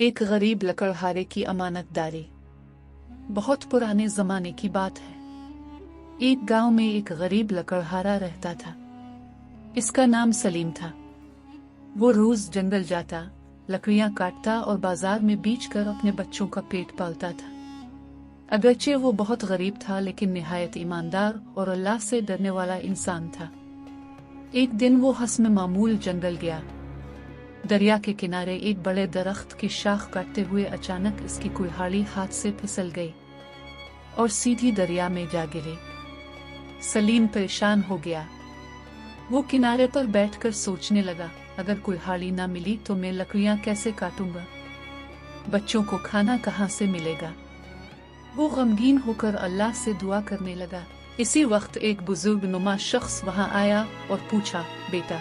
एक गरीब लकड़हारे की अमानतदारी। बहुत पुराने जमाने की बात है। एक गांव में एक गरीब लकड़हारा रहता था। इसका नाम सलीम था। वो रोज जंगल जाता, लकड़ियां काटता और बाजार में बेचकर अपने बच्चों का पेट पालता था। अगरचे वो बहुत गरीब था, लेकिन निहायत ईमानदार और अल्लाह से डरने वाला इंसान था। एक दिन वो हस्म मामूल जंगल गया। दरिया के किनारे एक बड़े दरख्त की शाख काटते हुए अचानक इसकी कुल्हाड़ी हाथ से फिसल गई और सीधी दरिया में जा गिरी। सलीम परेशान हो गया। वो किनारे पर बैठकर सोचने लगा, अगर कुल्हाड़ी ना मिली तो मैं लकड़ियां कैसे काटूंगा, बच्चों को खाना कहाँ से मिलेगा। वो गमगीन होकर अल्लाह से दुआ करने लगा। इसी वक्त एक बुजुर्ग नुमा शख्स वहां आया और पूछा, बेटा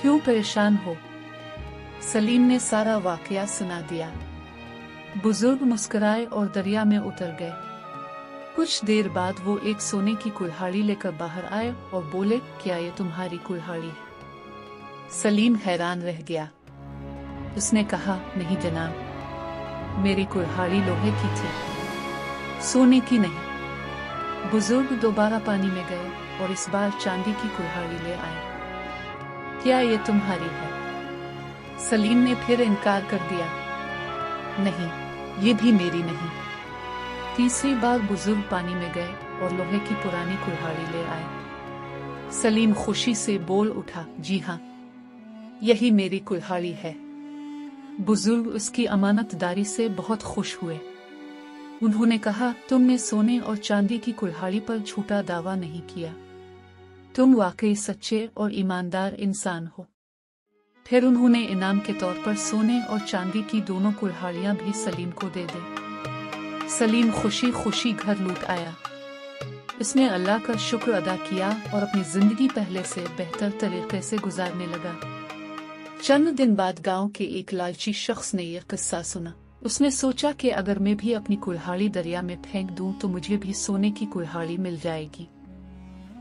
क्यों परेशान हो? सलीम ने सारा वाकया सुना दिया। बुजुर्ग मुस्कुराए और दरिया में उतर गए। कुछ देर बाद वो एक सोने की कुल्हाड़ी लेकर बाहर आए और बोले, क्या ये तुम्हारी कुल्हाड़ी है? सलीम हैरान रह गया। उसने कहा, नहीं जनाब, मेरी कुल्हाड़ी लोहे की थी, सोने की नहीं। बुजुर्ग दोबारा पानी में गए और इस बार चांदी की कुल्हाड़ी ले आए। क्या ये तुम्हारी है? सलीम ने फिर इनकार कर दिया, नहीं, ये भी मेरी नहीं। तीसरी बार बुजुर्ग पानी में गए और लोहे की पुरानी कुल्हाड़ी ले आए। सलीम खुशी से बोल उठा, जी हाँ, यही मेरी कुल्हाड़ी है। बुजुर्ग उसकी अमानतदारी से बहुत खुश हुए। उन्होंने कहा, तुमने सोने और चांदी की कुल्हाड़ी पर झूठा दावा नहीं किया, तुम वाकई सच्चे और ईमानदार इंसान हो। फिर उन्होंने इनाम के तौर पर सोने और चांदी की दोनों कुल्हाड़ियां भी सलीम को दे दी। सलीम खुशी खुशी घर लौट आया। उसने अल्लाह का शुक्र अदा किया और अपनी जिंदगी पहले से बेहतर तरीके से गुजारने लगा। चंद दिन बाद गांव के एक लालची शख्स ने यह किस्सा सुना। उसने सोचा कि अगर मैं भी अपनी कुल्हाड़ी दरिया में फेंक दूं तो मुझे भी सोने की कुल्हाड़ी मिल जाएगी।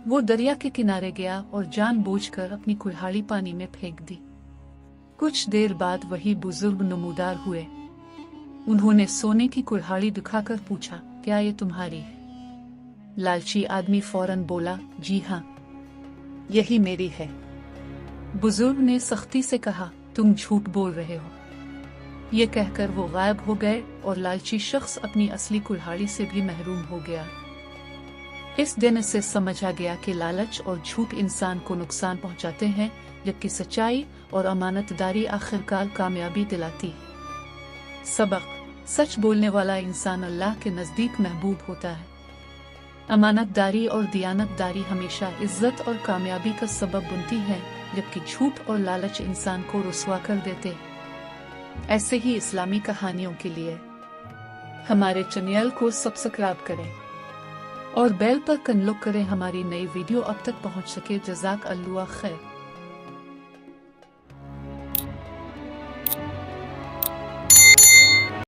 वो दरिया के किनारे गया और जानबूझकर अपनी कुल्हाड़ी पानी में फेंक दी। कुछ देर बाद वही बुजुर्ग नमूदार हुए। उन्होंने सोने की कुल्हाड़ी दिखाकर पूछा, क्या ये तुम्हारी है? लालची आदमी फौरन बोला, जी हाँ, यही मेरी है। बुजुर्ग ने सख्ती से कहा, तुम झूठ बोल रहे हो। ये कहकर वो गायब हो गए और लालची शख्स अपनी असली कुल्हाड़ी से भी महरूम हो गया। इस दिन इससे समझ आ गया कि लालच और झूठ इंसान को नुकसान पहुंचाते हैं, जबकि सच्चाई और अमानतदारी आखिरकार कामयाबी दिलाती है। सबक: सच बोलने वाला इंसान अल्लाह के नजदीक महबूब होता है। अमानतदारी और दियानतदारी हमेशा इज्जत और कामयाबी का सबब बनती है, जबकि झूठ और लालच इंसान को रुसवा कर देते हैं। ऐसे ही इस्लामी कहानियों के लिए हमारे चैनल को सब्सक्राइब करें और बेल पर क्लिक करें, हमारी नई वीडियो अब तक पहुंच सके। जज़ाक अल्लाह खैर।